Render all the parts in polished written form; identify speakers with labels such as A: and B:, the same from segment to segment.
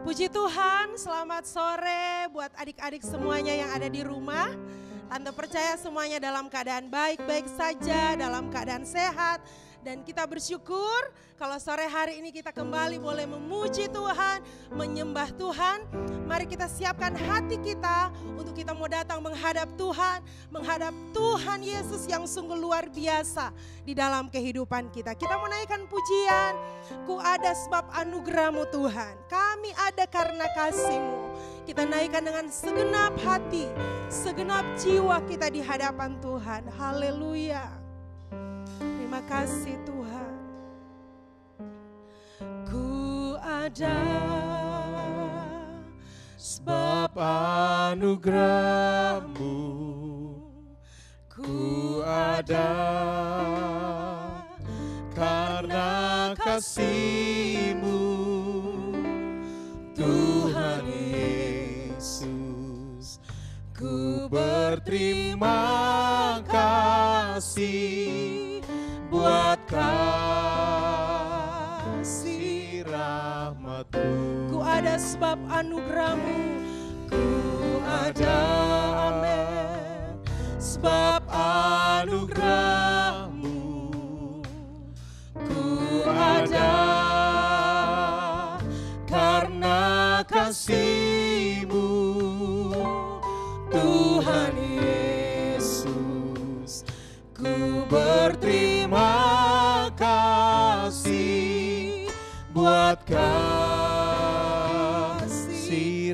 A: Puji Tuhan, selamat sore buat adik-adik semuanya yang ada di rumah. Tante percaya semuanya dalam keadaan baik-baik saja, dalam keadaan sehat. Dan kita bersyukur kalau sore hari ini kita kembali boleh memuji Tuhan, menyembah Tuhan. Mari kita siapkan hati kita untuk kita mau datang menghadap Tuhan Yesus yang sungguh luar biasa di dalam kehidupan kita. Kita mau naikkan pujian, ku ada sebab anugerah-Mu Tuhan, kami ada karena kasih-Mu. Kita naikkan dengan segenap hati, segenap jiwa kita di hadapan Tuhan. Haleluya. Terima kasih Tuhan. Ku ada sebab anugerah-Mu, ku ada karena kasih-Mu, Tuhan Yesus. Ku berterima kasih buat kasih rahmat-Mu. Ku ada sebab anugerah-Mu, ku ada, amin, sebab anugerah-Mu, ku ada karena kasih-Mu, Tuhan Yesus. Ku berterima kasih buat kasih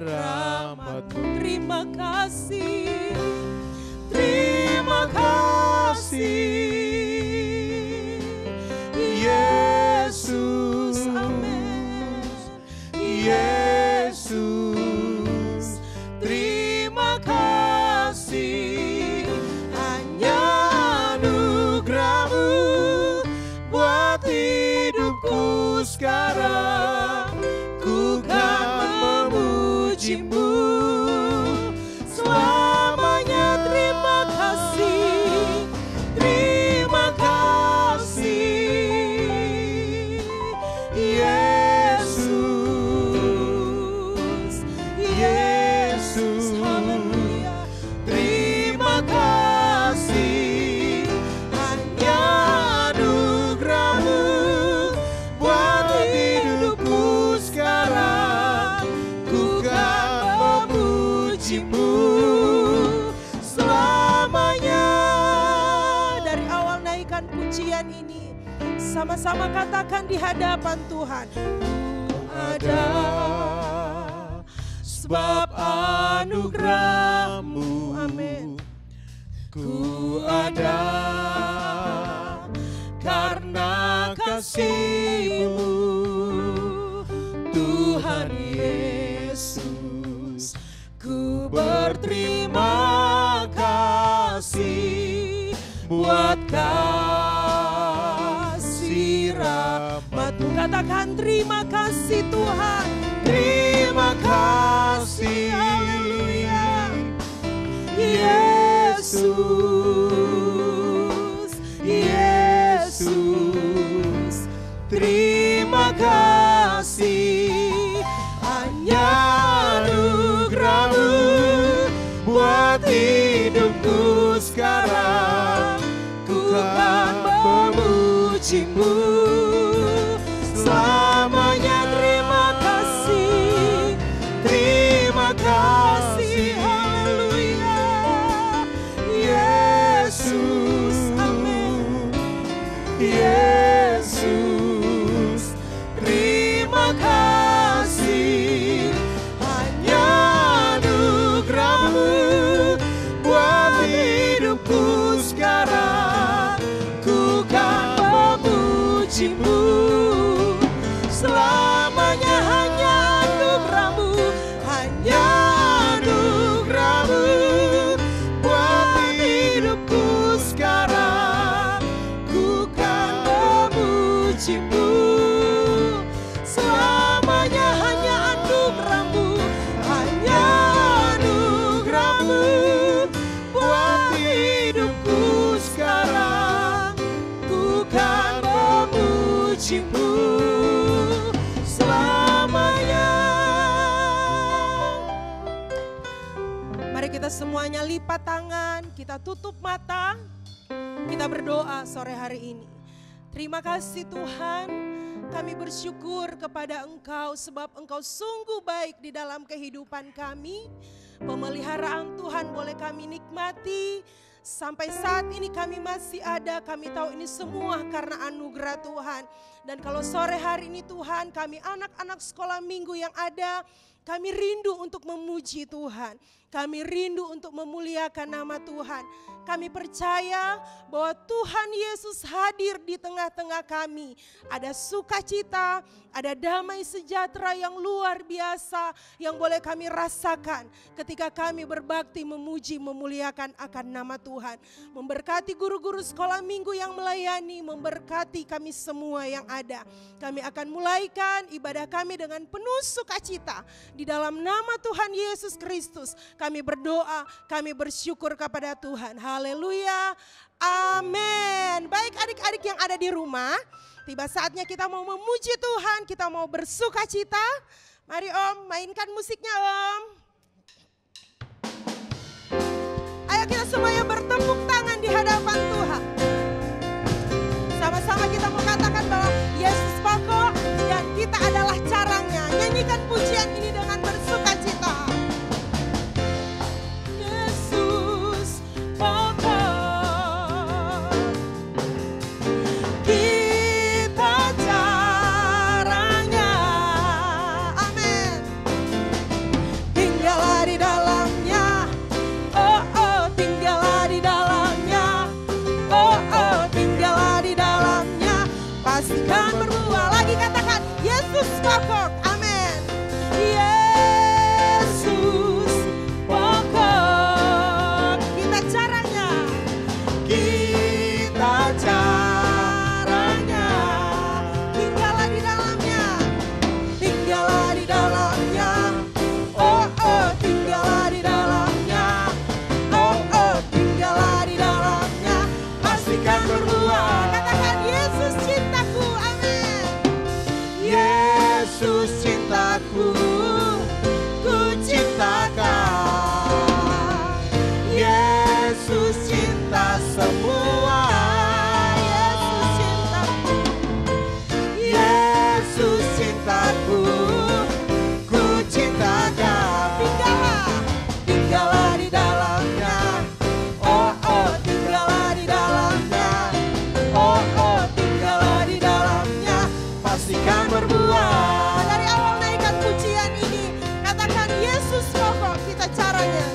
A: rahmat-Mu. Terima kasih, terima kasih Yesus, amin. Yesus, terima kasih, hanya anugerah-Mu buat hidupku sekarang. Ku kan memuji-Mu selamanya. Terima kasih, terima kasih Yesus, Yesus, haleluya. Terima kasih, hanya anugerah-Mu buat hidupku sekarang. Ku kan memuji-Mu selamanya. Dari awal naikkan pujian ini, sama-sama katakan di hadapan Tuhan. Ku ada sebab anugerah-Mu, amin. Ku ada karena kasih-Mu, Tuhan Yesus. Ku berterima kasih buat kasih rahmat-Mu. Katakan terima kasih Tuhan, terima kasih, haleluya. Yesus, Yesus, terima kasih, hanya anugerah-Mu buat hidupku sekarang. Ku kan memuji-Mu selamanya. Terima kasih, terima kasih, haleluya. Yesus, lipat tangan, kita tutup mata, kita berdoa sore hari ini. Terima kasih Tuhan, kami bersyukur kepada Engkau sebab Engkau sungguh baik di dalam kehidupan kami. Pemeliharaan Tuhan boleh kami nikmati. Sampai saat ini kami masih ada, kami tahu ini semua karena anugerah Tuhan. Dan kalau sore hari ini Tuhan, kami anak-anak sekolah minggu yang ada, kami rindu untuk memuji Tuhan. Kami rindu untuk memuliakan nama Tuhan. Kami percaya bahwa Tuhan Yesus hadir di tengah-tengah kami. Ada sukacita, ada damai sejahtera yang luar biasa yang boleh kami rasakan ketika kami berbakti memuji, memuliakan akan nama Tuhan. Memberkati guru-guru sekolah minggu yang melayani, memberkati kami semua yang ada. Kami akan mulaikan ibadah kami dengan penuh sukacita. Di dalam nama Tuhan Yesus Kristus kami berdoa, kami bersyukur kepada Tuhan. Haleluya, amin. Baik adik-adik yang ada di rumah, tiba saatnya kita mau memuji Tuhan, kita mau bersukacita. Mari Om, mainkan musiknya Om. Ayo kita semuanya bertepuk tangan di hadapan Tuhan. Sama-sama kita mau katakan bahwa Yesus pokok dan kita adalah caranya. Nyanyikan pujian ini dengan bersukacita. Yesus pokok, kita caranya. Amin. Tinggallah di dalamnya. Oh oh, tinggallah di dalamnya. Oh oh, tinggallah di dalamnya. Pastikan berbuah. Lagi katakan Yesus pokok. Amin. Yesus pokok, kita caranya. Kita caranya. Tinggallah di dalamnya. Tinggallah di dalamnya. Oh oh, tinggallah di dalamnya. Oh oh, tinggallah di dalamnya. Pastikan berbuah. Katakan Yesus cintaku. Amin. Yesus cintaku, ku cintakan. Yesus cinta semua. Yesus cintaku. Yesus cintaku, ku cintakan. Tinggallah, tinggallah di dalamnya. Oh oh, tinggallah di dalamnya. Oh oh, tinggallah di dalamnya. Pastikan berbuah. Dari awal naikkan pujian ini, katakan Yesus pokok, kita caranya.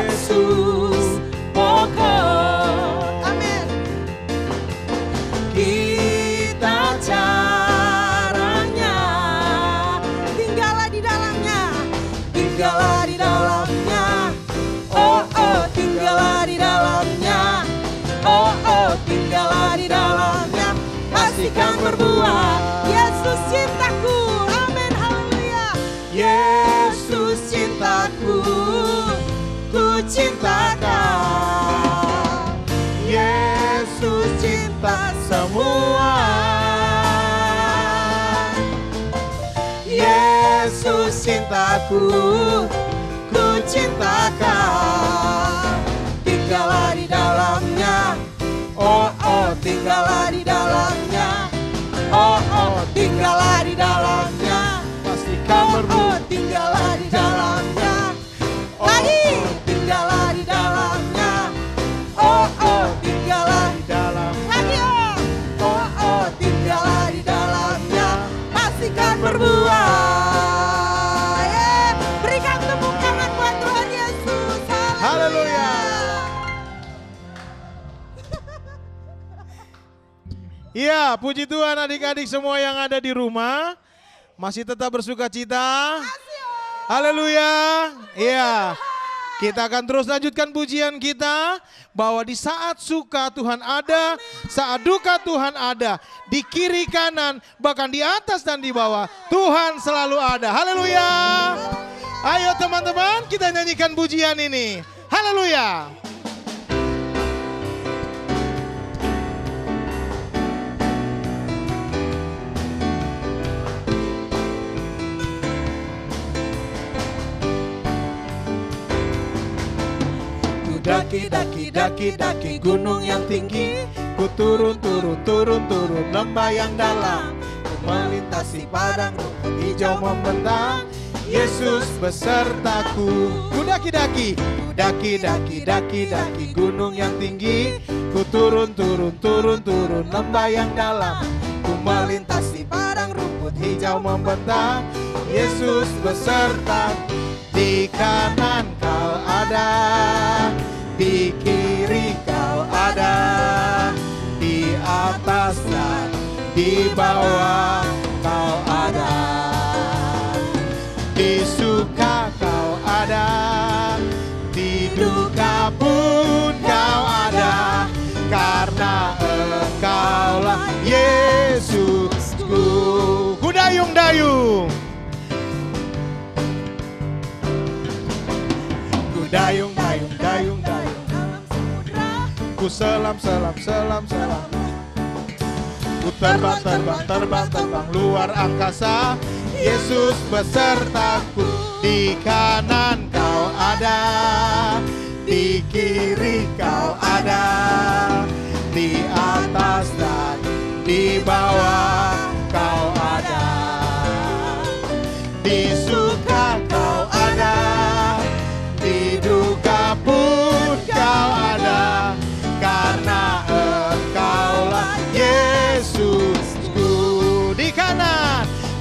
A: Yesus pokok. Amin. Kita caranya. Tinggallah di dalamnya. Tinggallah di dalamnya. Oh oh, tinggallah di dalamnya. Oh oh, tinggallah di dalamnya. Pastikan berbuah. Yesus cintaku. Amin. Haleluya. Yesus cintaku, ku cintakan. Yesus cinta semua. Yesus cintaku, ku cintakan. Tinggallah di dalamnya. Oh oh, tinggallah di dalamnya. Oh oh, tinggallah di dalamnya. Pastikan berbuah. Tinggallah di dalamnya. Lagi, tinggallah di dalamnya. Oh oh, tinggallah di dalamnya. Lagi oh. Oh oh, tinggallah di dalamnya. Pastikan berbuah. Berikan tepuk tangan buat Tuhan Yesus. Haleluya.
B: Iya, puji Tuhan adik-adik semua yang ada di rumah. Masih tetap bersuka cita. Haleluya. Iya. Kita akan terus lanjutkan pujian kita. Bahwa di saat suka Tuhan ada, saat duka Tuhan ada. Di kiri kanan, bahkan di atas dan di bawah. Tuhan selalu ada. Haleluya. Ayo teman-teman, kita nyanyikan pujian ini. Haleluya. daki gunung yang tinggi. Ku turun lembah yang dalam. Ku melintasi padang rumput hijau membentang. Yesus besertaku. Ku daki gunung yang tinggi. Ku turun lembah yang dalam. Ku melintasi padang rumput hijau membentang. Yesus besertaku. Di kanan kau ada, di kiri kau ada, di atas dan di bawah kau ada. Di suka kau ada, di duka pun kau ada, karena Engkaulah Yesusku. Ku dayung-dayung, ku dayung-dayung dalam samudra. Ku selam. Ku terbang luar angkasa. Yesus besertaku. Di kanan kau ada, di kiri kau ada, di atas dan di bawah kau ada. Di suka kau ada, di duka pun kau ada, karena Engkaulah Yesusku.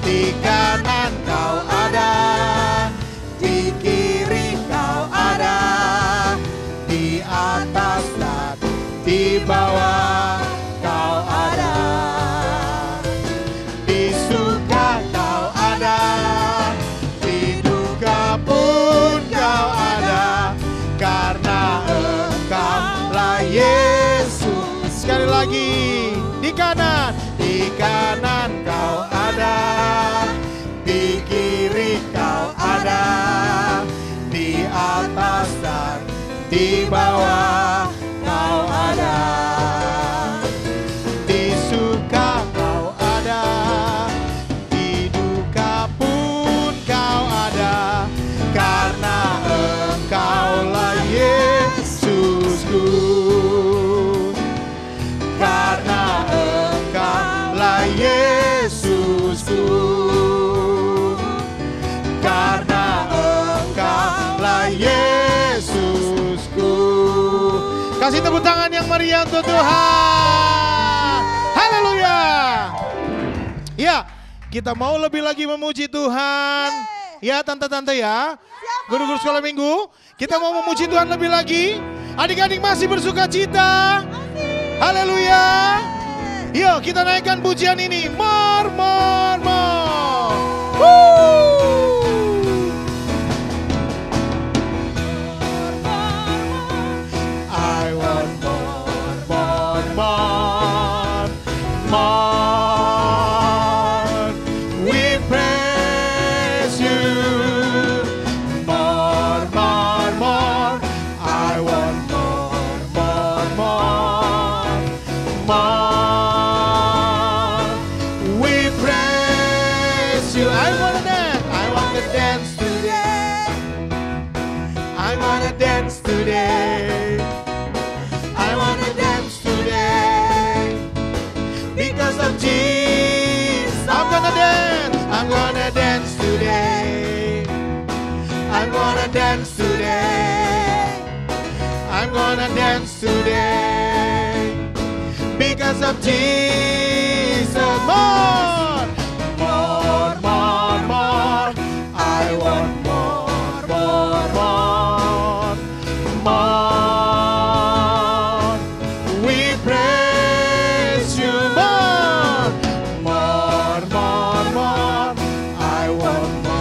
B: Di kanan kau ada, di kiri kau ada, di atas dan di bawah kau ada. Di suka kau ada, di duka pun kau ada, karena Engkaulah Yesus. Sekali lagi, di kanan kau ada, di kiri kau ada, di atas dan di bawah kau ada. Di suka kau ada, di duka pun kau ada, karena Engkaulah Yesusku. Karena Engkaulah Yesusku. Karena Engkaulah Yesusku. Kasih tepuk tangan yang meriah untuk Tuhan. Haleluya. Ya, kita mau lebih lagi memuji Tuhan. Ya, tante-tante ya. Guru-guru sekolah minggu, kita mau memuji Tuhan lebih lagi. Adik-adik masih bersuka cita. Haleluya. Yuk kita naikkan pujian ini. More. I want more. We praise you. More. I want more. We praise you. I want to dance today. I want to dance today. I want to dance today. Because of Jesus, I'm gonna dance today. I'm gonna dance today. I'm gonna dance today. Because of Jesus. More. I want more. We praise you. More. I want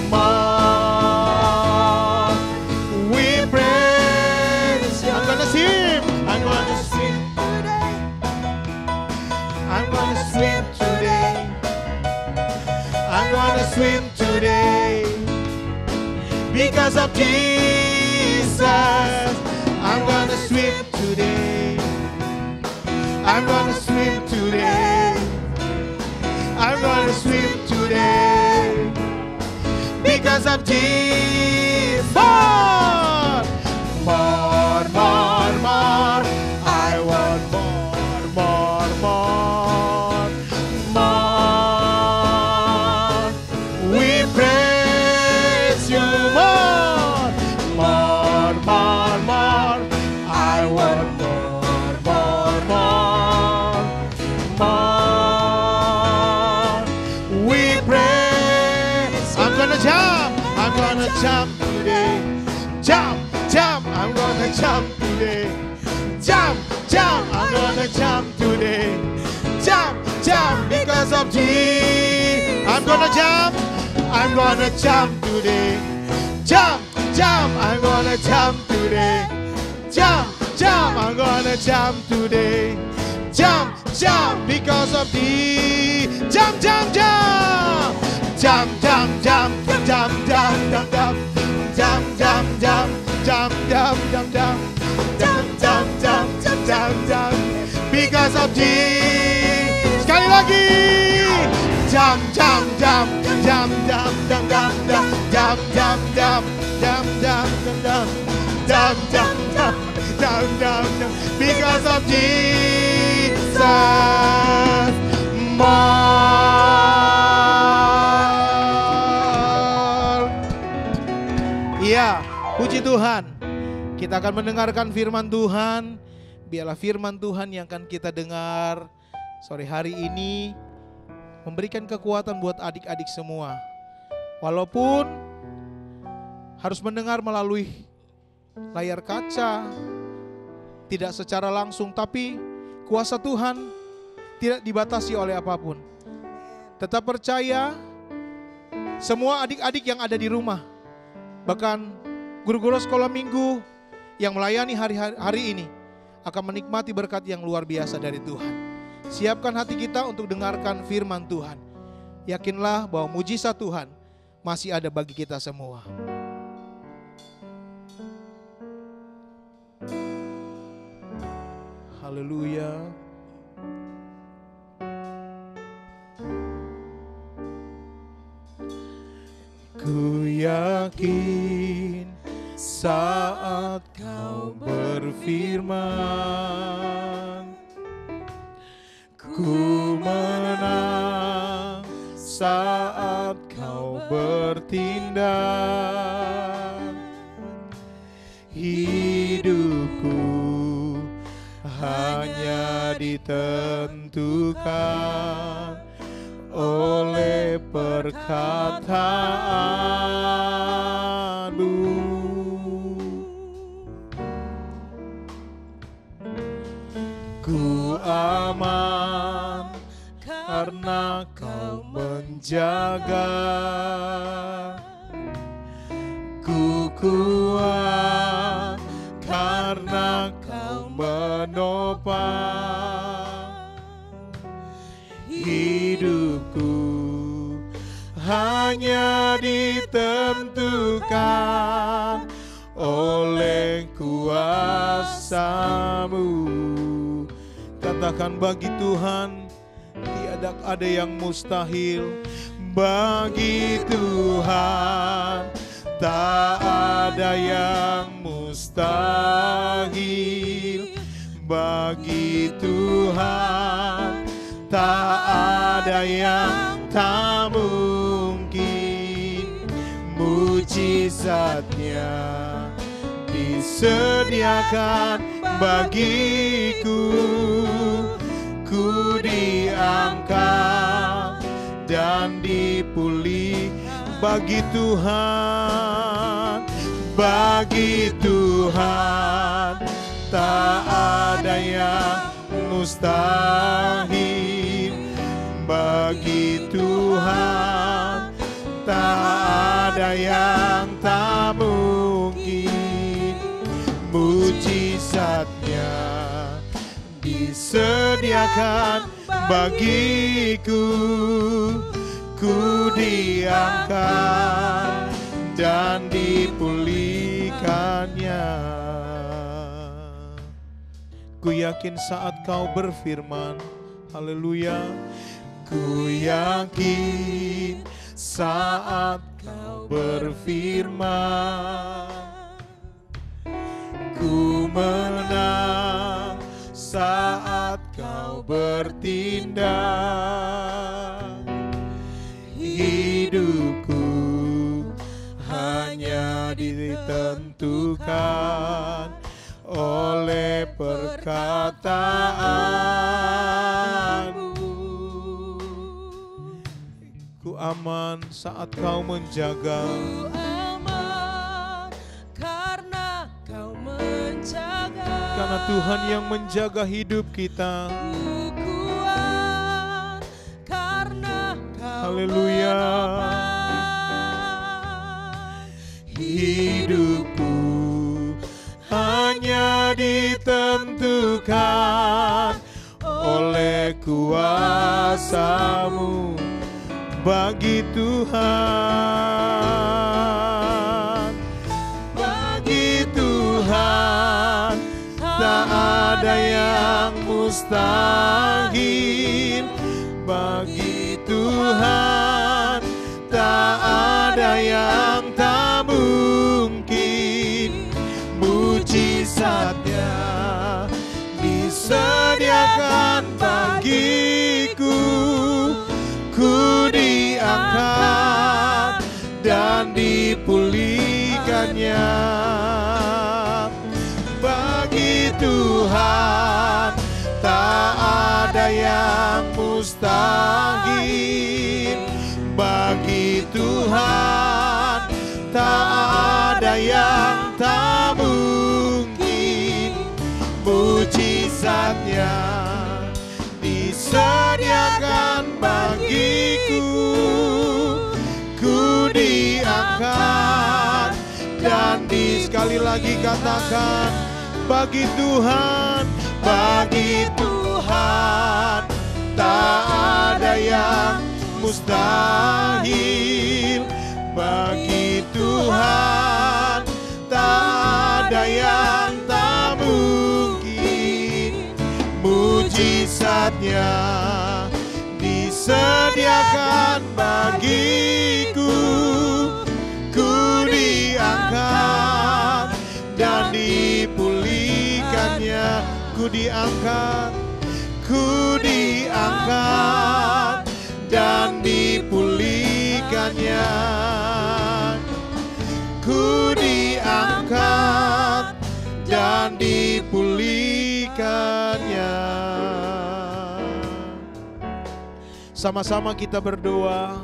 B: more. We praise you. I'm gonna swim today. I'm gonna swim today. Because of Jesus, I'm gonna swim today. I'm gonna swim today. I'm gonna swim today. because of Jesus. More, more, more, more. I want more, more, more, more. We praise you more, more, more, more. I want more, more, more, more. We praise. I'm gonna jump today. Jump, jump, I'm gonna jump today. Jump, jump, I'm gonna jump today. Jump, jump, because of Jesus. I'm gonna jump today. Jump, jump, I'm gonna jump today. Jump, jump, I'm gonna jump today. Jump, jump, because of Jesus. Jump, jump, jump. Jump, jump, jump, jump, jump, jump, jump. Jump, jump, jump, jump, jump, jump, jump. Jump, jump, jump, jump, jump. Because of Jesus. Sekali lagi. Jump, jump, jump, jump, jump, jump, jump, jump, jump, jump, jump, jump, jump, jump, jump, jump, jump, jump, jump. Because of Jesus. More. Iya, puji Tuhan. Kita akan mendengarkan firman Tuhan. Biarlah firman Tuhan yang akan kita dengar sore hari ini memberikan kekuatan buat adik-adik semua. Walaupun harus mendengar melalui layar kaca, tidak secara langsung, tapi kuasa Tuhan tidak dibatasi oleh apapun. Tetap percaya, semua adik-adik yang ada di rumah, bahkan guru-guru sekolah minggu yang melayani hari ini akan menikmati berkat yang luar biasa dari Tuhan. Siapkan hati kita untuk dengarkan firman Tuhan. Yakinlah bahwa mujizat Tuhan masih ada bagi kita semua. Haleluya. Ku yakin saat kau berfirman, ku menang saat kau bertindak. Hidupku hanya ditentukan oleh perkataanmu. Ku aman karena kau menjaga. Ku kuat karena kau menopang. Hidupku hanya ditentukan oleh kuasa-Mu. Katakan, bagi Tuhan tiada ada yang mustahil. Bagi Tuhan tak ada yang mustahil. Bagi Tuhan tak ada yang tak mungkin. Mujizatnya disediakan bagiku. Ku diangkat dan dipulih. Bagi Tuhan, bagi Tuhan tak ada yang mustahil. Bagi Tuhan tak ada yang tak mungkin. Mujizatnya disediakan bagiku. Ku diangkat dan dipulihkannya. Ku yakin saat kau berfirman, haleluya. Ku yakin saat kau berfirman. Ku menang saat kau bertindak. Hidupku hanya ditentukan oleh perkataanmu. Ku aman saat kau menjaga.
A: Ku aman karena kau menjaga.
B: Karena Tuhan yang menjaga hidup kita.
A: Ku kuat karena kau
B: Haleluya. Hidupku hanya ditentukan oleh kuasa-Mu. Bagi Tuhan, bagi Tuhan tak ada yang mustahil. Bagi Tuhan tak ada yang tak mungkin. Mujizatnya disediakan bagiku. Ku diangkat dan dipulihkannya. Bagi Tuhan tak ada yang mustahil. Bagi Tuhan tak ada yang tak mungkin. Mujizatnya disediakan bagiku. Ku diangkat dan sekali lagi katakan, bagi Tuhan, bagi Tuhan tak ada yang mustahil. Bagi Tuhan tak ada yang tak mungkin. Mujizatnya disediakan bagiku. Ku diangkat dan dipulihkannya. Ku diangkat, ku diangkat dan dipulihkannya. Ku diangkat dan dipulihkannya. Sama-sama kita berdoa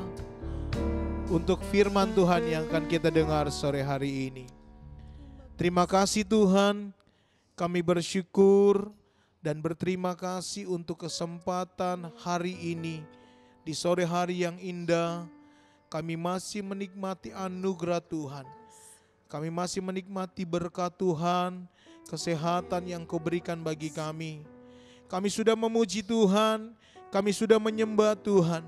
B: untuk firman Tuhan yang akan kita dengar sore hari ini. Terima kasih Tuhan, kami bersyukur dan berterima kasih untuk kesempatan hari ini. Di sore hari yang indah, kami masih menikmati anugerah Tuhan. Kami masih menikmati berkat Tuhan, kesehatan yang Kau berikan bagi kami. Kami sudah memuji Tuhan, kami sudah menyembah Tuhan.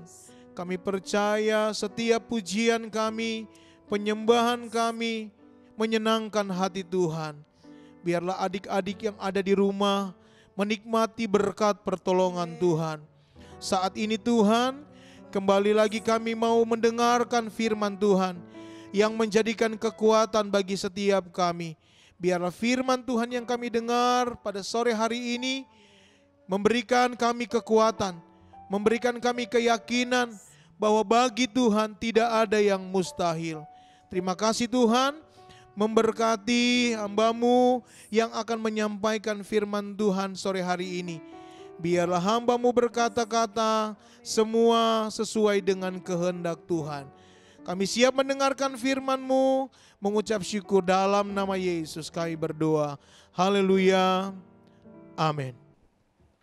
B: Kami percaya setiap pujian kami, penyembahan kami menyenangkan hati Tuhan. Biarlah adik-adik yang ada di rumah menikmati berkat pertolongan Tuhan. Saat ini Tuhan, kembali lagi kami mau mendengarkan firman Tuhan yang menjadikan kekuatan bagi setiap kami. Biarlah firman Tuhan yang kami dengar pada sore hari ini memberikan kami kekuatan, memberikan kami keyakinan bahwa bagi Tuhan tidak ada yang mustahil. Terima kasih Tuhan, memberkati hamba-Mu yang akan menyampaikan firman Tuhan sore hari ini. Biarlah hamba-Mu berkata-kata semua sesuai dengan kehendak Tuhan. Kami siap mendengarkan firman-Mu, mengucap syukur dalam nama Yesus kami berdoa. Haleluya. Amin.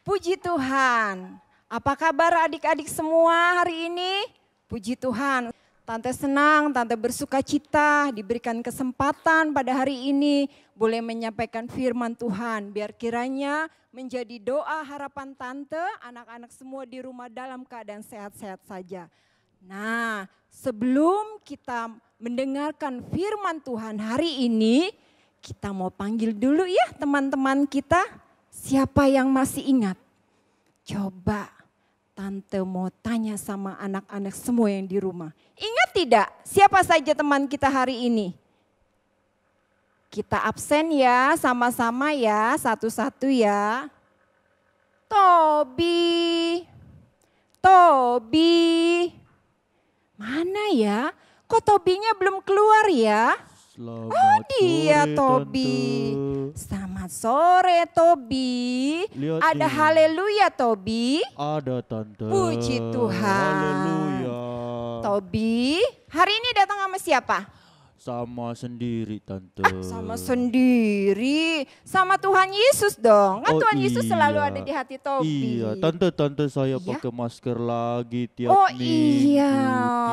C: Puji Tuhan. Apa kabar adik-adik semua hari ini? Puji Tuhan. Tante senang, Tante bersuka cita diberikan kesempatan pada hari ini boleh menyampaikan firman Tuhan. Biar kiranya menjadi doa harapan Tante, anak-anak semua di rumah dalam keadaan sehat-sehat saja. Nah, sebelum kita mendengarkan firman Tuhan hari ini, kita mau panggil dulu ya teman-teman kita. Siapa yang masih ingat? Coba Tante mau tanya sama anak-anak semua yang di rumah. Ingat tidak? Siapa saja teman kita hari ini? Kita absen ya, sama-sama ya, satu-satu ya. Tobi. Mana ya? Kok Tobinya belum keluar ya?
D: Selamat
C: Dia
D: sore,
C: Tobi.
D: Tante.
C: Selamat sore Tobi.
D: Lihat
C: Ada
D: nih.
C: haleluya Tobi.
D: Ada Tante.
C: Puji Tuhan.
D: Haleluya.
C: Tobi, hari ini datang sama siapa?
D: Sama sendiri Tante.
C: Sama sendiri, sama Tuhan Yesus dong. Kan
D: Oh,
C: Tuhan Yesus selalu
D: iya.
C: ada di hati Tobi.
D: Iya, Tante saya
C: Iya?
D: pakai masker lagi tiap
C: Oh
D: minggu.
C: iya,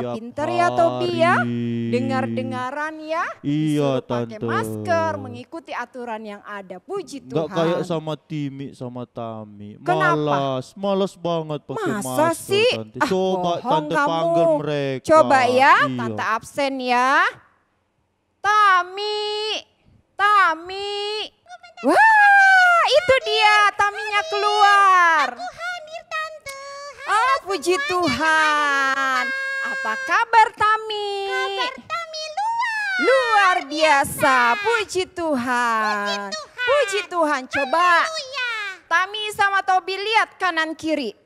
D: tiap
C: pinter ya Tobi ya.
D: hari.
C: Dengar-dengaran ya.
D: Iya,
C: Disuruh pakai
D: Tante.
C: masker, mengikuti aturan yang ada. Puji Tuhan.
D: Gak kayak sama Timi sama Tami.
C: Kenapa?
D: Malas banget pakai
C: Masa
D: masker
C: sih?
D: Tante. Coba
C: Bohong
D: Tante
C: kamu.
D: panggil mereka.
C: Coba ya,
D: Iya.
C: Tante absen ya. Tami. Wah, itu dia Taminya keluar. Aku hadir Tante. Oh, puji Tuhan. Apa kabar Tami? Kabar Tami luar biasa. Puji Tuhan. Puji Tuhan. Coba Tami sama Tobi lihat kanan kiri.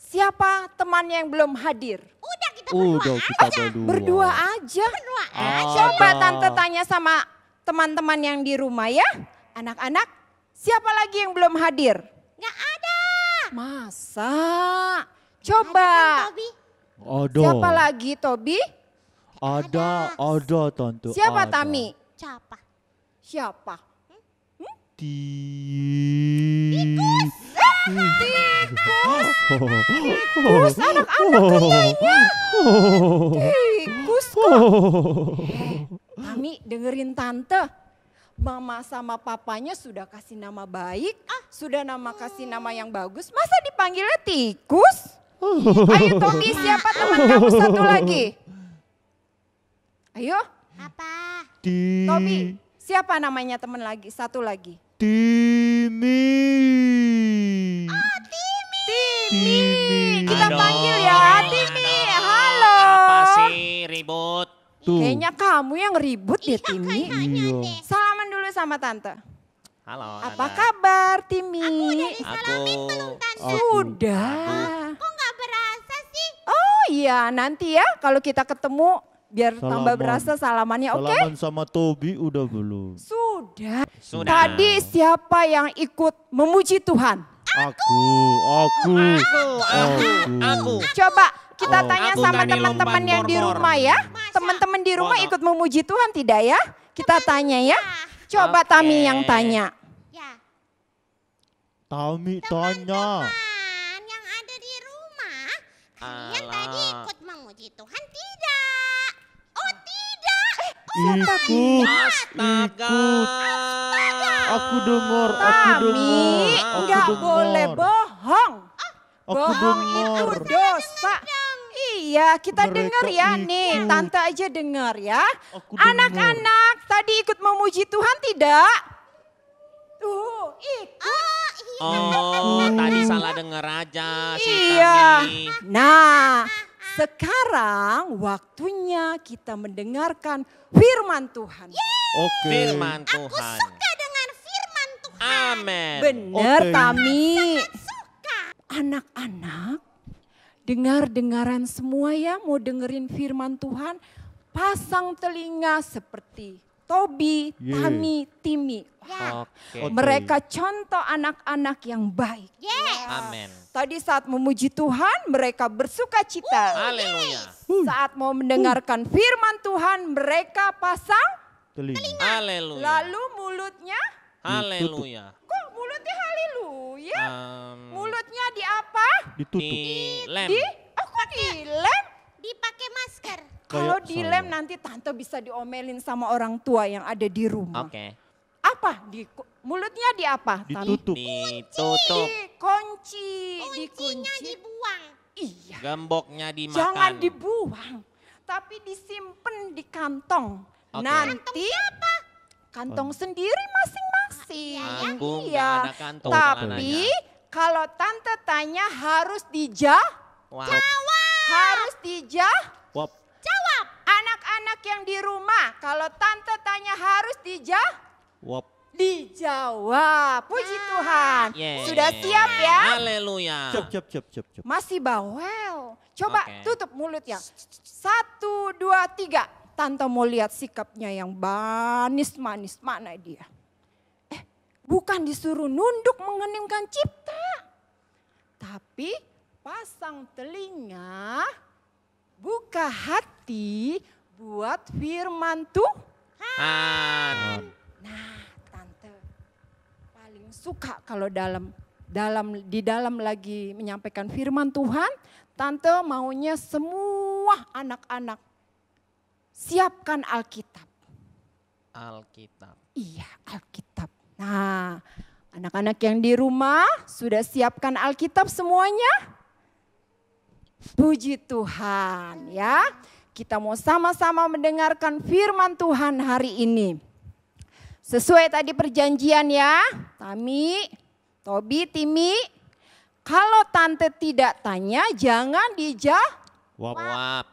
C: Siapa teman yang belum hadir?
D: Udah kita
C: Berdua aja. Coba Tante tanya sama teman-teman yang di rumah ya. Anak-anak, siapa lagi yang belum hadir?
E: Nggak ada.
C: Masa? Coba.
D: Ada.
C: Siapa lagi Tobi?
D: Ada Tante.
C: Siapa
D: ada.
C: Tami?
E: Siapa?
C: Siapa? Tikus anak-anak katanya. Tikus kok. Tami dengerin Tante. Mama sama papanya sudah kasih nama baik, sudah kasih nama yang bagus. Masa dipanggilnya tikus? Ayo Tobi, siapa teman kamu satu lagi? Ayo,
E: Apa?
C: Tobi, siapa namanya teman lagi? Satu lagi.
D: Timi.
C: Timi, kita
F: Aduh,
C: panggil ya Timi. Halo.
F: Apa sih ribut?
D: Tuh.
C: Kayaknya kamu yang ribut ya Timi.
D: Iya.
C: Salaman dulu sama Tante.
F: Halo.
C: Apa
F: Nanda.
C: kabar Timi?
F: Aku
C: Sudah.
E: Kok nggak berasa sih?
C: Oh iya, nanti ya kalau kita ketemu biar tambah
D: Salaman.
C: berasa salamannya, oke?
D: Salaman sama Tobi udah belum?
C: Sudah.
F: Sudah.
C: Tadi siapa yang ikut memuji Tuhan?
F: Aku.
C: Coba kita tanya
F: Aku
C: sama
F: tadi
C: teman-teman
F: lompat
C: yang di
F: bor-bor.
C: rumah ya. Teman-teman di rumah
F: Bodoh.
C: ikut memuji Tuhan tidak ya? Kita tanya ya. Coba
F: Oke.
C: Tami yang tanya.
E: Ya.
D: Tami tanya.
E: Teman yang ada di rumah, kalian
F: Alah.
E: tadi ikut memuji Tuhan tidak? Oh tidak.
D: Ikut.
F: Astaga.
D: Aku dengar,
C: Tami, nggak boleh bohong.
D: Aku
C: Bohong itu
D: dengar.
C: dosa. Iya, kita
D: Mereka
C: dengar ya nih.
D: ikut.
C: Tante aja dengar ya.
D: Aku dengar.
C: Anak-anak tadi ikut memuji Tuhan tidak? Tuh, ikut.
F: Oh, tadi salah dengar aja si
C: Iya.
F: Tami.
C: Nah, sekarang waktunya kita mendengarkan firman Tuhan.
D: Oke.
F: Firman Tuhan.
E: Suka dengan firman Tuhan.
F: Amin.
C: Benar,
D: Oke.
C: Tami. Anak-anak, dengar-dengaran semua ya mau dengerin firman Tuhan. Pasang telinga seperti Tobi,
D: Yeah.
C: Tami, Timi.
F: Oke.
C: Mereka contoh anak-anak yang baik.
F: Amin.
C: Tadi saat memuji Tuhan mereka bersuka cita.
F: Haleluya.
C: Saat mau mendengarkan firman Tuhan mereka pasang.
D: Telinga.
F: Haleluya.
C: Lalu mulutnya,
F: Haleluya.
C: kok mulutnya haleluya? Mulutnya di apa?
D: Ditutup.
F: Di lem.
C: Di, aku dilem.
E: Dipakai masker.
C: Kalau
D: Kayak
C: dilem
D: saya.
C: nanti tante bisa diomelin sama orang tua yang ada di rumah.
F: Oke.
C: Apa? Mulutnya di apa? Tami?
D: Ditutup.
F: Ditutup.
C: Dikunci.
E: Kuncinya dibuang.
C: Iya.
F: Gemboknya dimakan.
C: Jangan dibuang, tapi disimpan di kantong.
F: Oke.
C: Nanti kantong sendiri masing-masing.
F: Aku nggak
C: Iya.
F: ada kantong
C: Tapi kalau tante tanya harus
F: Wow.
C: harus
D: Wap.
C: anak-anak yang di rumah, kalau tante tanya harus
D: Wap.
C: dijawab. Puji Tuhan.
F: Yes.
C: Sudah siap ya?
F: Haleluya.
D: Cep.
C: Masih bawel. Coba
F: Oke.
C: tutup mulutnya. 1, 2, 3. Tante mau lihat sikapnya yang manis-manis. Mana dia? Bukan disuruh nunduk mengeningkan cipta. Tapi pasang telinga, buka hati buat firman Tuhan. Nah, tante paling suka kalau di dalam lagi menyampaikan firman Tuhan, tante maunya semua anak-anak siapkan Alkitab.
F: Alkitab.
C: Iya, Alkitab. Nah, anak-anak yang di rumah sudah siapkan Alkitab semuanya? Puji Tuhan ya. Kita mau sama-sama mendengarkan firman Tuhan hari ini. Sesuai tadi perjanjian ya, Tami, Tobi, Timi. Kalau tante tidak tanya, jangan
D: Wap.
F: Wap.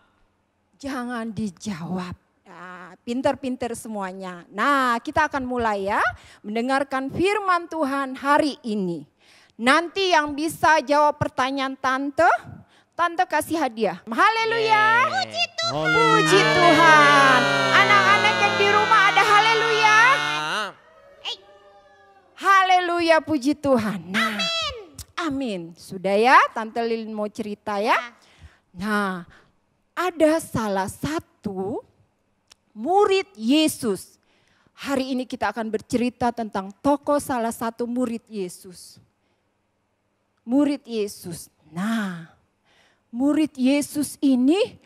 C: jangan dijawab. Nah, pinter-pinter semuanya. Nah, kita akan mulai ya, mendengarkan firman Tuhan hari ini. Nanti yang bisa jawab pertanyaan tante kasih hadiah. Haleluya. Puji Tuhan. Anak-anak yang di rumah ada haleluya. Haleluya, puji Tuhan. Nah, amin. Sudah ya, Tante Lilin mau cerita ya. Nah, ada salah satu murid Yesus. Hari ini kita akan bercerita tentang tokoh salah satu murid Yesus. Murid Yesus. Nah, murid Yesus ini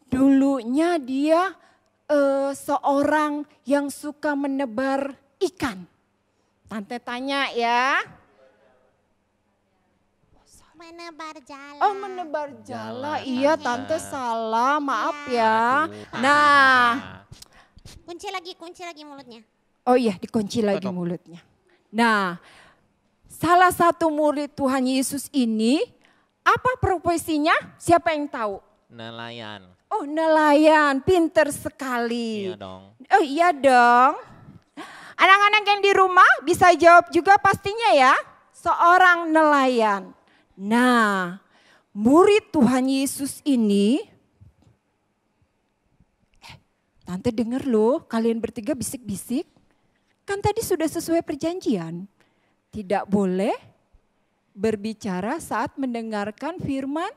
C: dulunya dia seorang yang suka menebar ikan. Tante tanya ya.
E: Menebar jala.
C: Oh, menebar jala.
F: Jala,
C: Iya,
F: Tante.
C: Tante salah. Maaf ya. Nah,
E: Kunci lagi mulutnya.
C: oh iya, dikunci lagi mulutnya. Nah, salah satu murid Tuhan Yesus ini, apa profesinya? Siapa yang tahu?
F: Nelayan.
C: Oh, nelayan. Pinter sekali.
F: Iya dong.
C: Oh iya dong. Anak-anak yang di rumah bisa jawab juga pastinya ya. Seorang nelayan. Nah, murid Tuhan Yesus ini, Tante denger loh, kalian bertiga bisik-bisik. Kan tadi sudah sesuai perjanjian. Tidak boleh berbicara saat mendengarkan firman.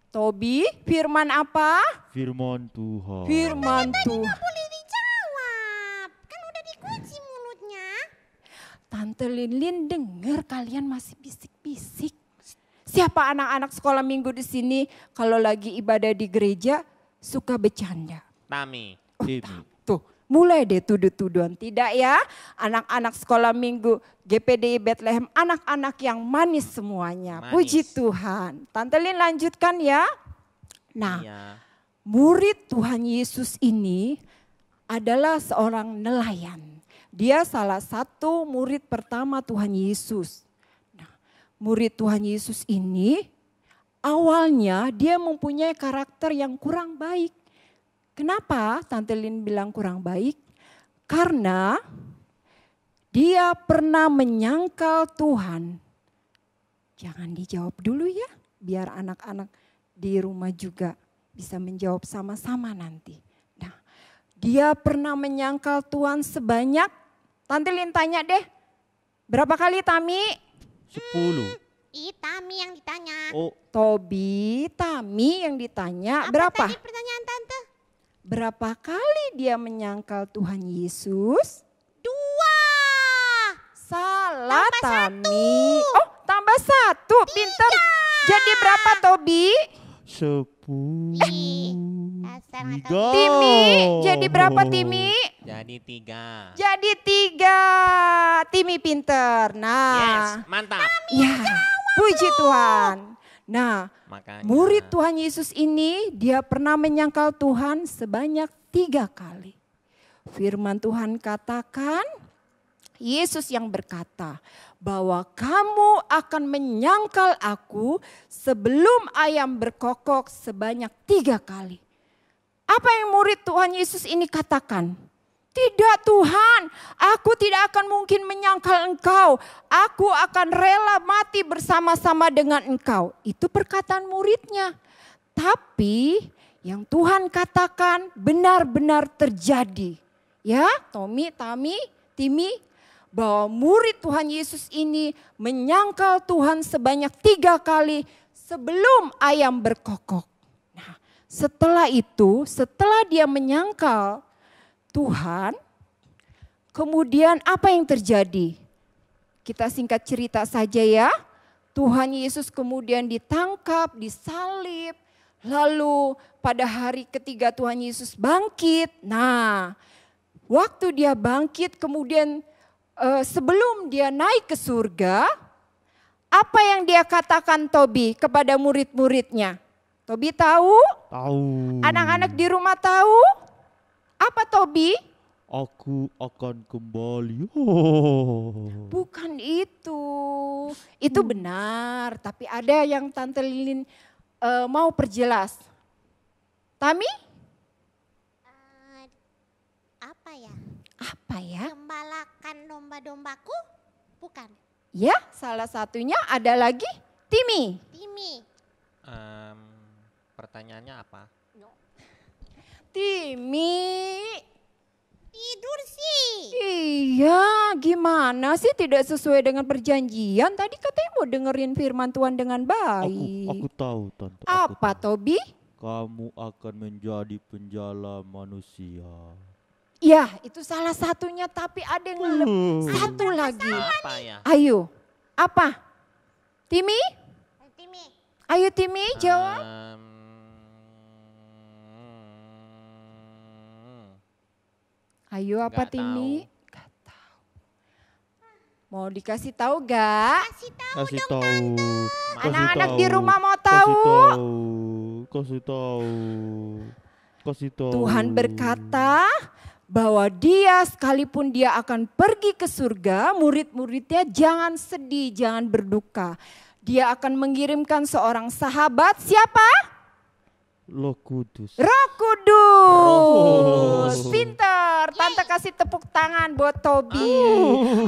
C: Tobi, firman apa?
D: Firman Tuhan.
C: Firman Tuhan.
E: Boleh dijawab. Kan udah dikunci mulutnya.
C: Tante Lin dengar kalian masih bisik-bisik. Siapa anak-anak sekolah minggu di sini kalau lagi ibadah di gereja suka bercanda?
F: Tami.
D: Timi.
C: Tuh, mulai deh tuduh-tuduhan. Tidak ya, anak-anak sekolah minggu GPDI Bethlehem, anak-anak yang manis semuanya.
F: Manis.
C: Puji Tuhan. Tante Lin lanjutkan ya. Nah,
F: Iya.
C: murid Tuhan Yesus ini adalah seorang nelayan. Dia salah satu murid pertama Tuhan Yesus. Nah, murid Tuhan Yesus ini awalnya dia mempunyai karakter yang kurang baik. Kenapa Tante Lin bilang kurang baik? Karena dia pernah menyangkal Tuhan. Jangan dijawab dulu ya, biar anak-anak di rumah juga bisa menjawab sama-sama nanti. Nah, dia pernah menyangkal Tuhan sebanyak, Tante Lin tanya deh, berapa kali Tami?
D: 10.
E: Tami yang ditanya.
D: Oh,
C: Tobi, Tami yang ditanya,
E: Apa
C: berapa?
E: tadi pertanyaan tante?
C: Berapa kali dia menyangkal Tuhan Yesus?
E: 2.
C: Salah
E: Tambah
C: Tami. Oh, tambah 1, pinter. Jadi berapa Tobi?
D: 10.
E: Dasar nggak tahu.
D: Tiga.
C: Timi, jadi berapa Timi?
F: Jadi 3.
C: Jadi 3. Timi pinter.
F: Yes,
C: Nah,
F: mantap.
C: ya, puji Tuhan. Nah,
F: Makanya.
C: murid Tuhan Yesus ini dia pernah menyangkal Tuhan sebanyak 3 kali. Firman Tuhan katakan, Yesus yang berkata bahwa kamu akan menyangkal aku sebelum ayam berkokok sebanyak 3 kali. Apa yang murid Tuhan Yesus ini katakan? Tidak Tuhan, aku tidak akan mungkin menyangkal Engkau. Aku akan rela mati bersama-sama dengan Engkau. Itu perkataan muridnya. Tapi yang Tuhan katakan benar-benar terjadi. Ya, Timi, bahwa murid Tuhan Yesus ini menyangkal Tuhan sebanyak 3 kali sebelum ayam berkokok. Nah, setelah itu, setelah dia menyangkal Tuhan, kemudian apa yang terjadi? Kita singkat cerita saja ya. Tuhan Yesus kemudian ditangkap, disalib, lalu pada hari ketiga Tuhan Yesus bangkit. Nah, waktu dia bangkit kemudian sebelum dia naik ke surga, apa yang dia katakan Tobi kepada murid-muridnya? Tobi tahu?
D: Tahu.
C: Anak-anak di rumah tahu? Apa Tobi?
D: Aku akan kembali.
C: Bukan itu. Itu benar, tapi ada yang Tante Lilin mau perjelas. Tami?
E: Apa ya?
C: Apa ya?
E: Gembalakan domba-dombaku? Bukan.
C: Ya, salah satunya ada lagi Timi.
E: Timi.
F: Pertanyaannya apa?
C: Timi.
E: Tidur sih.
C: Iya, gimana sih tidak sesuai dengan perjanjian? Tadi katanya mau dengerin firman Tuhan dengan baik.
D: Aku tahu Tante.
C: Apa Tobi?
D: Kamu akan menjadi penjala manusia.
C: Ya, itu salah satunya, tapi ada yang satu lagi.
F: Apa ya?
C: Ayo, apa? Timi?
E: Timi.
C: Ayo Timi jawab. Ayo apa
F: Nggak
C: Timi? Gak tahu. Mau dikasih tahu gak?
D: Kasih tahu.
C: Anak-anak di rumah mau tahu?
D: Kasih tahu.
C: Tuhan berkata bahwa dia sekalipun dia akan pergi ke surga, murid-muridnya jangan sedih, jangan berduka. Dia akan mengirimkan seorang sahabat, siapa?
D: Roh Kudus.
C: Roh Kudus. Pinter, Tante kasih tepuk tangan buat Tobi.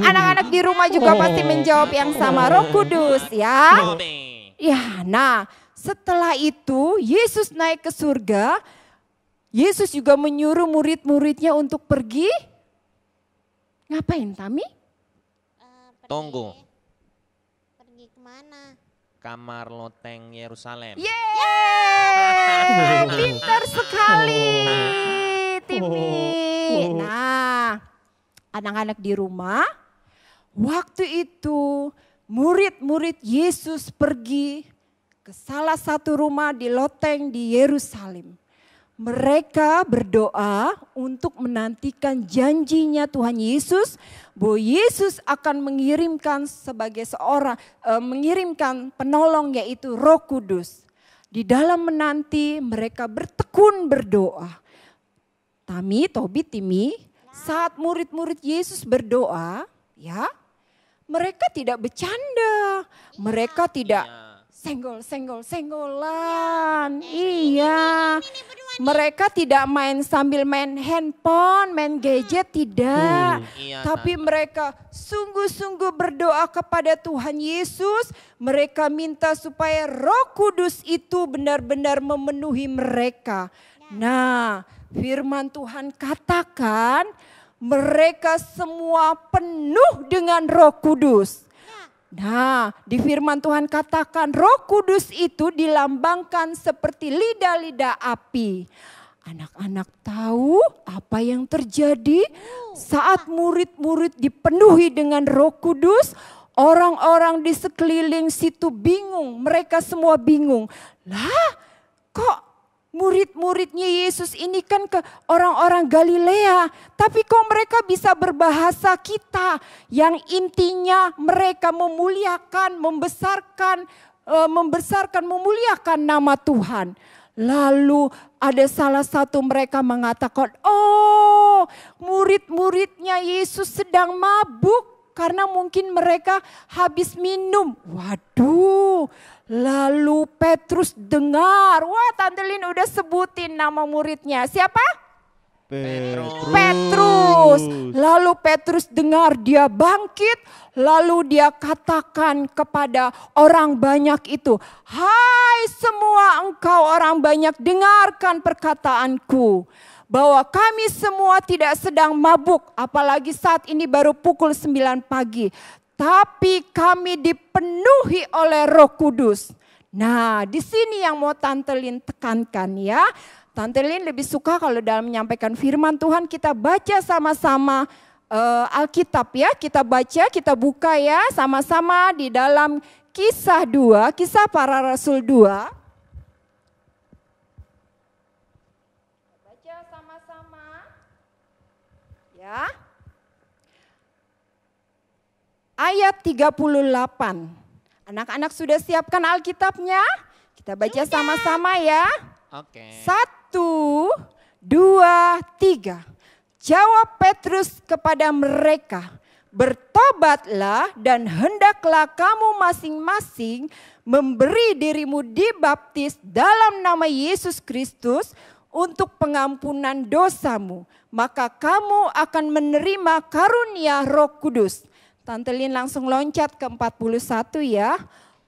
C: Anak-anak di rumah juga pasti menjawab yang sama, Roh Kudus ya. Ya, nah setelah itu Yesus naik ke surga. Yesus juga menyuruh murid-muridnya untuk pergi. Ngapain Tami?
F: Tunggu.
E: Pergi kemana?
F: Kamar loteng Yerusalem.
C: Yeay, pintar sekali Timi. Nah, anak-anak di rumah, waktu itu murid-murid Yesus pergi ke salah satu rumah di loteng di Yerusalem. Mereka berdoa untuk menantikan janjinya Tuhan Yesus bahwa Yesus akan mengirimkan sebagai mengirimkan penolong yaitu Roh Kudus. Di dalam menanti mereka bertekun berdoa. Tobi, Timi, saat murid-murid Yesus berdoa, ya, mereka tidak bercanda, mereka tidak senggol-senggolan. Iya. Mereka tidak main sambil main handphone, main gadget, tidak. Tapi mereka sungguh-sungguh berdoa kepada Tuhan Yesus. Mereka minta supaya Roh Kudus itu benar-benar memenuhi mereka. Nah, firman Tuhan katakan mereka semua penuh dengan Roh Kudus. Nah, di firman Tuhan katakan Roh Kudus itu dilambangkan seperti lidah-lidah api. Anak-anak tahu apa yang terjadi saat murid-murid dipenuhi dengan Roh Kudus. Orang-orang di sekeliling situ bingung, mereka semua bingung. Lah, kok murid-muridnya Yesus ini kan ke orang-orang Galilea, tapi kok mereka bisa berbahasa kita yang intinya mereka memuliakan, memuliakan nama Tuhan. Lalu ada salah satu mereka mengatakan, oh murid-muridnya Yesus sedang mabuk. karena mungkin mereka habis minum. Waduh, lalu Petrus dengar. Wah, Tante Lin udah sebutin nama muridnya. Siapa? Petrus. Lalu Petrus dengar, dia bangkit, lalu dia katakan kepada orang banyak itu, "Hai semua engkau orang banyak, dengarkan perkataanku. Bahwa kami semua tidak sedang mabuk, apalagi saat ini baru pukul 9 pagi. Tapi kami dipenuhi oleh Roh Kudus." Nah, di sini yang mau Tante Lin tekankan ya. Tante Lin lebih suka kalau dalam menyampaikan firman Tuhan kita baca sama-sama Alkitab ya. Kita baca, kita buka ya sama-sama di dalam Kisah 2, Kisah Para Rasul 2. Baca sama-sama ya. Ayat 38. Anak-anak sudah siapkan Alkitabnya? Kita baca sama-sama ya.
F: Oke.
C: 1, 2, 3. Jawab Petrus kepada mereka, "Bertobatlah dan hendaklah kamu masing-masing memberi dirimu dibaptis dalam nama Yesus Kristus untuk pengampunan dosamu. Maka kamu akan menerima karunia Roh Kudus." Tante Lin langsung loncat ke 41 ya.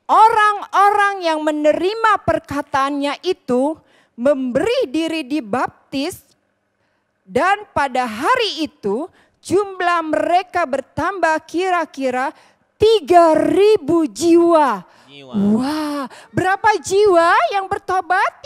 C: Orang-orang yang menerima perkataannya itu memberi diri dibaptis, dan pada hari itu jumlah mereka bertambah kira-kira 3.000 jiwa. Wah, berapa jiwa yang bertobat?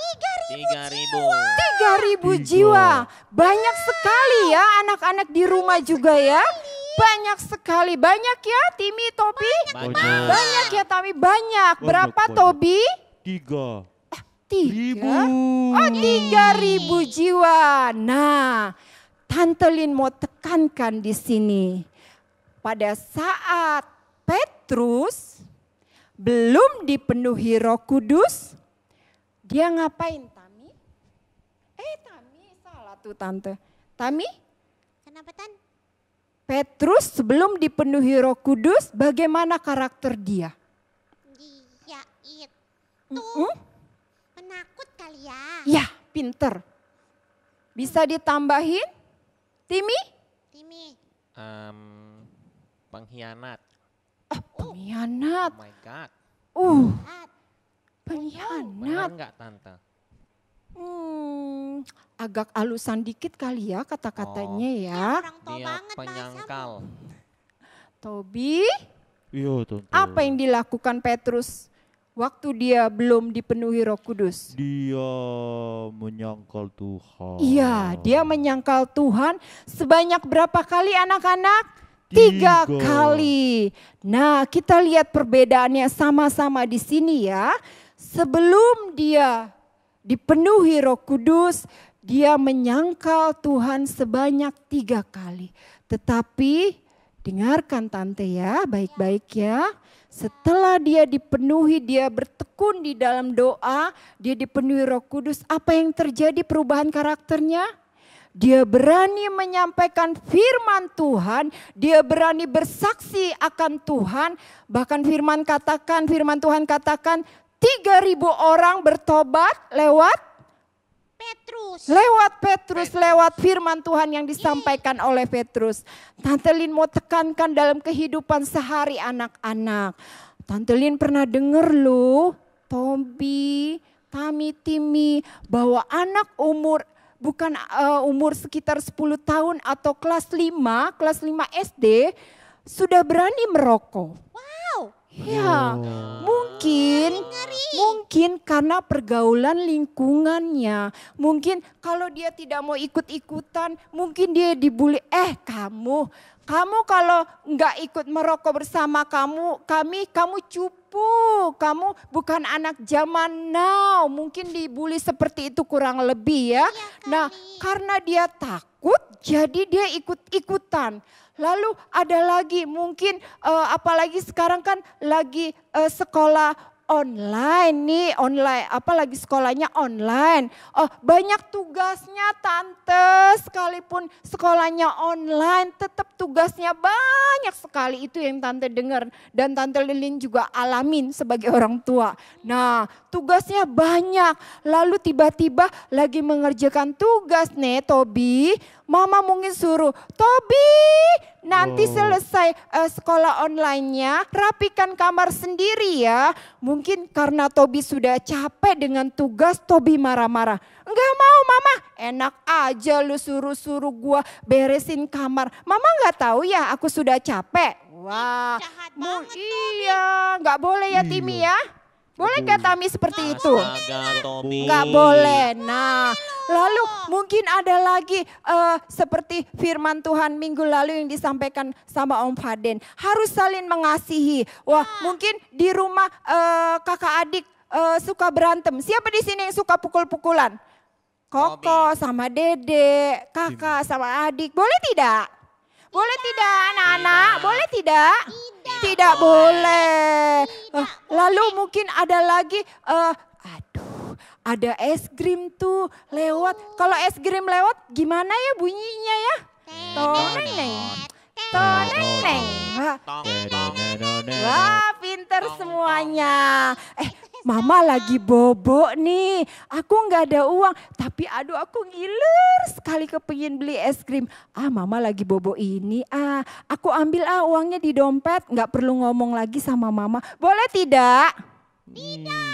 C: 3.000 jiwa. Banyak sekali ya anak-anak di rumah juga ya. Banyak sekali, banyak ya Timi, Tobi? Banyak ya Tami, banyak. Berapa Tobi?
D: 3.
C: 3. Oh, 3.000 jiwa. Nah, Tante Lin mau tekankan di sini. Pada saat Petrus belum dipenuhi Roh Kudus, dia ngapain, Tami? Tami, salah tuh Tante. Tami?
E: Kenapa, Tan?
C: Petrus sebelum dipenuhi Roh Kudus, bagaimana karakter dia?
E: Dia itu penakut kali ya.
C: Ya, pinter. Bisa ditambahin? Timi?
F: Pengkhianat.
C: Pengkhianat.
F: Oh my God.
C: Pengkhianat.
F: Benar nggak Tante?
C: Agak alusan dikit kali ya kata-katanya ya.
E: Orang tua
F: Dia
E: banget
F: penyangkal.
C: Tobi,
D: Iya Tante.
C: apa yang dilakukan Petrus waktu dia belum dipenuhi Roh Kudus?
D: Dia menyangkal Tuhan.
C: Iya, dia menyangkal Tuhan sebanyak berapa kali anak-anak? 3 kali. Nah, kita lihat perbedaannya sama-sama di sini ya. Sebelum dia dipenuhi Roh Kudus, dia menyangkal Tuhan sebanyak 3 kali. Tetapi dengarkan Tante ya, baik-baik ya. Setelah dia dipenuhi, dia bertekun di dalam doa, dia dipenuhi Roh Kudus, apa yang terjadi perubahan karakternya? Dia berani menyampaikan firman Tuhan, dia berani bersaksi akan Tuhan. Bahkan firman Tuhan katakan 3.000 orang bertobat lewat Petrus, lewat firman Tuhan yang disampaikan oleh Petrus. Tante Lin mau tekankan dalam kehidupan sehari anak-anak. Tante Lin pernah dengar loh, Tobi, Tami, Timi, bahwa anak umur sekitar 10 tahun atau kelas 5 SD sudah berani merokok.
E: Wow.
C: Ya, mungkin karena pergaulan lingkungannya. Mungkin kalau dia tidak mau ikut-ikutan, mungkin dia dibully. Kamu kalau nggak ikut merokok bersama kami cupu. Kamu bukan anak zaman now. Mungkin dibully seperti itu kurang lebih ya. Nah, karena dia takut, jadi dia ikut-ikutan. Lalu ada lagi mungkin apalagi sekarang kan lagi sekolah online nih, online, apalagi sekolahnya online. Oh, banyak tugasnya tante, sekalipun sekolahnya online tetap tugasnya banyak sekali. Itu yang tante dengar dan tante Lilin juga alamin sebagai orang tua. Nah, tugasnya banyak, lalu tiba-tiba lagi mengerjakan tugas nih Tobi, mama mungkin suruh, Tobi nanti selesai sekolah online-nya rapikan kamar sendiri ya. Mungkin karena Tobi sudah capek dengan tugas, Tobi marah-marah. Enggak mau mama, enak aja lu suruh-suruh gua beresin kamar. Mama enggak tahu ya aku sudah capek. Wah,
E: Jahat banget,
C: iya enggak boleh ya Timi ya. Boleh gak Tami seperti itu?
F: Astaga, Tobi.
C: Enggak boleh. Nah, lalu mungkin ada lagi seperti firman Tuhan minggu lalu yang disampaikan sama Om Faden. Harus saling mengasihi. Wah, mungkin di rumah kakak adik suka berantem. Siapa di sini yang suka pukul-pukulan? Koko sama Dede, kakak sama adik. Boleh tidak? Boleh tidak anak-anak? Boleh tidak? Tidak boleh. Lalu mungkin ada lagi, ada es krim tuh lewat. Kalau es krim lewat gimana ya bunyinya ya? Toneng, toneng. Wah, pinter semuanya. Mama lagi bobo nih, aku nggak ada uang, tapi aduh aku ngiler sekali kepingin beli es krim. Mama lagi bobo ini, aku ambil uangnya di dompet, nggak perlu ngomong lagi sama mama. Boleh tidak?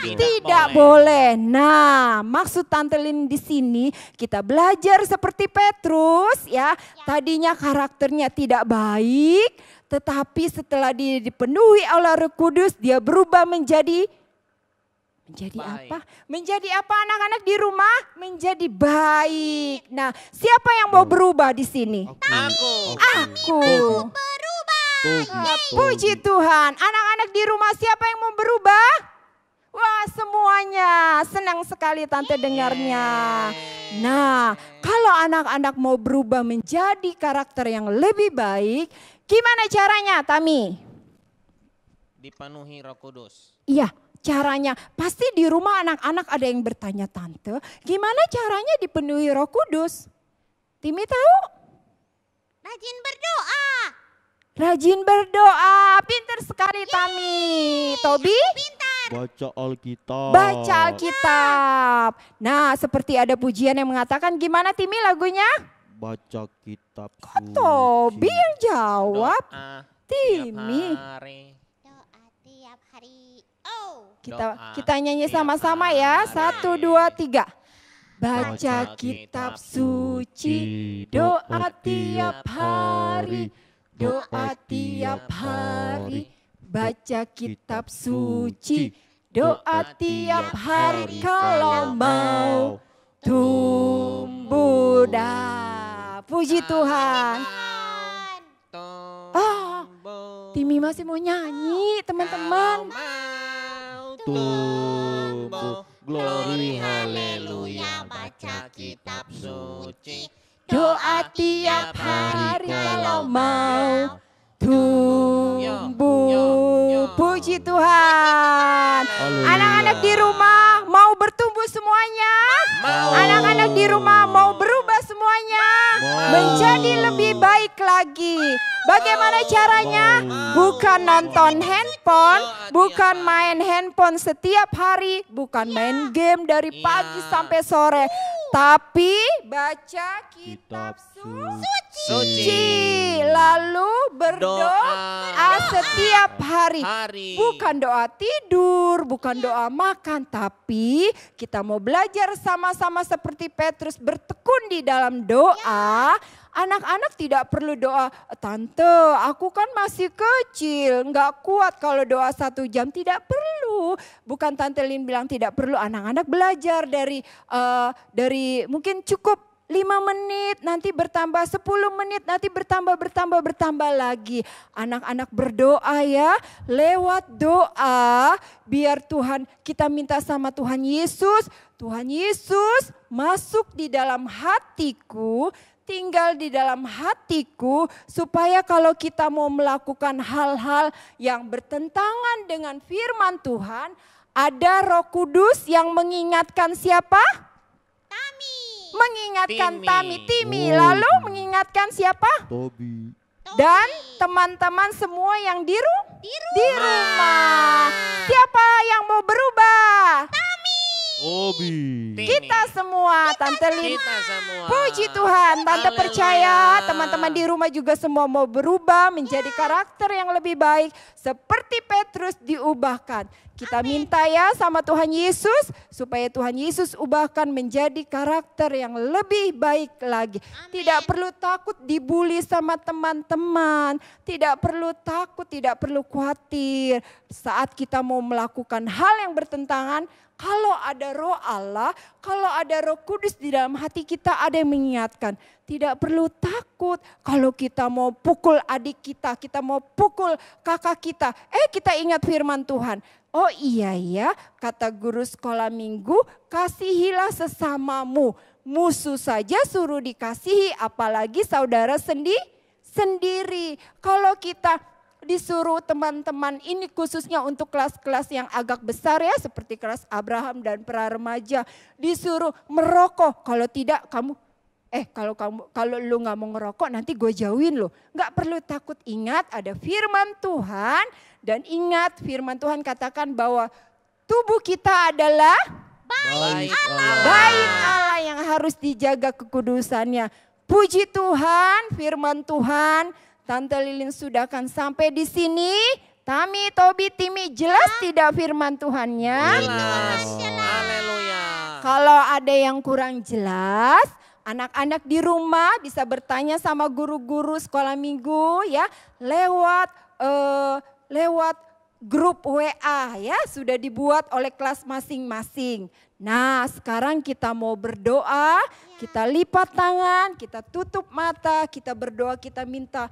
C: Tidak boleh. Nah, maksud Tante Lin di sini kita belajar seperti Petrus ya. Tadinya karakternya tidak baik, tetapi setelah dipenuhi oleh Roh Kudus, dia berubah menjadi apa? Menjadi apa anak-anak di rumah? Menjadi baik. Nah, siapa yang mau berubah di sini? Aku. Puji Tuhan. Anak-anak di rumah siapa yang mau berubah? Wah, semuanya. Senang sekali tante dengarnya. Nah, kalau anak-anak mau berubah menjadi karakter yang lebih baik, gimana caranya, Tami?
F: Dipenuhi Roh Kudus.
C: Iya. Caranya, pasti di rumah anak-anak ada yang bertanya, Tante, gimana caranya dipenuhi Roh Kudus? Timi tahu?
E: Rajin berdoa.
C: Rajin berdoa, pinter sekali Tami. Tobi?
D: Baca Alkitab.
C: Baca Alkitab. Nah, seperti ada pujian yang mengatakan, gimana Timi lagunya?
D: Baca kitab
C: Kok Tobi yang jawab?
F: Doa
C: Timi.
F: tiap hari.
E: Doa tiap hari.
C: Kita nyanyi sama-sama ya. 1, 2, 3. Baca kitab suci, doa tiap hari, doa tiap hari. Baca kitab suci, doa tiap hari kalau mau tumbuh. Puji Tuhan. Timi masih mau nyanyi teman-teman.
D: Tumbuh,
F: Glory haleluya, baca kitab suci.
C: Doa tiap hari kalau mau tumbuh. Puji Tuhan. Anak-anak di rumah mau bertumbuh semuanya? Anak-anak di rumah mau berubah semuanya? Menjadi lebih baik lagi. Bagaimana caranya? Bukan nonton handphone, bukan main handphone setiap hari, bukan main game dari pagi sampai sore, tapi baca kitab suci. Lalu berdoa setiap hari. Bukan doa tidur, bukan doa makan, tapi kita mau belajar sama-sama seperti Petrus bertekun di dalam doa. Anak-anak tidak perlu doa, Tante aku kan masih kecil, nggak kuat kalau doa 1 jam, tidak perlu. Bukan Tante Lin bilang tidak perlu, anak-anak belajar dari mungkin cukup 5 menit, nanti bertambah 10 menit, nanti bertambah lagi. Anak-anak berdoa ya, lewat doa biar Tuhan, kita minta sama Tuhan Yesus masuk di dalam hatiku, tinggal di dalam hatiku, supaya kalau kita mau melakukan hal-hal yang bertentangan dengan firman Tuhan, Ada Roh Kudus yang mengingatkan siapa?
E: Tami.
C: Mengingatkan Timi.
D: Oh.
C: Lalu mengingatkan siapa?
D: Tobi.
C: Dan teman-teman semua yang di rumah. Siapa yang mau berubah?
D: Tobi.
C: Kita semua, Tante Lin.
F: Kita semua.
C: Puji Tuhan, Tante
F: Haleluya.
C: percaya teman-teman di rumah juga semua mau berubah menjadi karakter yang lebih baik. Seperti Petrus diubahkan. Kita minta ya sama Tuhan Yesus supaya Tuhan Yesus ubahkan menjadi karakter yang lebih baik lagi. Tidak perlu takut dibully sama teman-teman. Tidak perlu takut, tidak perlu khawatir. Saat kita mau melakukan hal yang bertentangan, kalau ada Roh Allah, kalau ada Roh Kudus di dalam hati kita, ada yang mengingatkan. Tidak perlu takut kalau kita mau pukul adik kita mau pukul kakak kita. Kita ingat firman Tuhan. Oh iya ya, kata guru sekolah minggu, kasihilah sesamamu. Musuh saja suruh dikasihi, apalagi saudara sendiri. Kalau kita disuruh teman-teman ini khususnya untuk kelas-kelas yang agak besar ya, seperti kelas Abraham dan pra remaja, disuruh merokok. Kalau tidak kamu kalau lu nggak mau ngerokok nanti gue jauhin lo. Nggak perlu takut, ingat ada firman Tuhan dan ingat firman Tuhan katakan bahwa tubuh kita adalah
F: Baik
C: bait Allah yang harus dijaga kekudusannya. Puji Tuhan, firman Tuhan. Tante Lilin sudah akan sampai di sini. Tami, Tobi, Timi, jelas tidak firman Tuhannya?
F: Jelas. Haleluya.
C: Kalau ada yang kurang jelas, anak-anak di rumah bisa bertanya sama guru-guru sekolah minggu ya, lewat grup WA ya, sudah dibuat oleh kelas masing-masing. Nah, sekarang kita mau berdoa, kita lipat tangan, kita tutup mata, kita berdoa, kita minta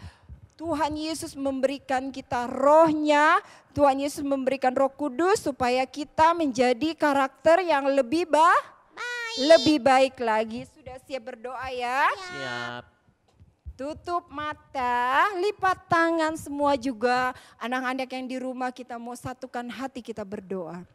C: Tuhan Yesus memberikan kita rohnya, Tuhan Yesus memberikan Roh Kudus supaya kita menjadi karakter yang lebih baik lagi. Sudah siap berdoa ya?
F: Siap.
C: Tutup mata, lipat tangan semua juga. Anak-anak yang di rumah kita mau satukan hati kita berdoa.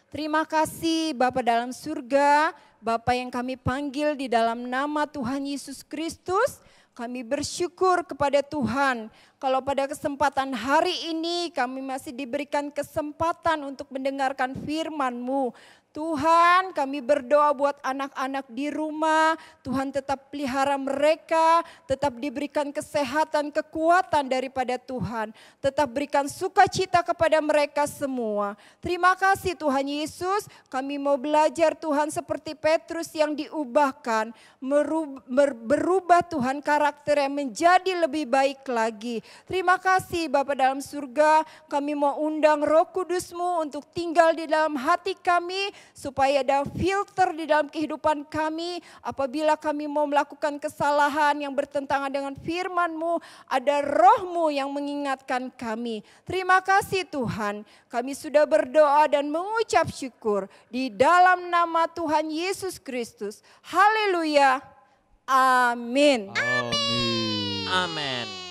C: Terima kasih Bapa dalam surga, Bapa yang kami panggil di dalam nama Tuhan Yesus Kristus. Kami bersyukur kepada Tuhan kalau pada kesempatan hari ini kami masih diberikan kesempatan untuk mendengarkan firman-Mu. Tuhan, kami berdoa buat anak-anak di rumah, Tuhan tetap pelihara mereka, tetap diberikan kesehatan, kekuatan daripada Tuhan. Tetap berikan sukacita kepada mereka semua. Terima kasih Tuhan Yesus, kami mau belajar Tuhan seperti Petrus yang diubahkan, berubah Tuhan karakternya menjadi lebih baik lagi. Terima kasih Bapa dalam surga, kami mau undang Roh Kudus-Mu untuk tinggal di dalam hati kami, supaya ada filter di dalam kehidupan kami. Apabila kami mau melakukan kesalahan yang bertentangan dengan firman-Mu, ada Roh-Mu yang mengingatkan kami. Terima kasih Tuhan, kami sudah berdoa dan mengucap syukur di dalam nama Tuhan Yesus Kristus. Haleluya. Amin.
D: Amin.
F: Amin.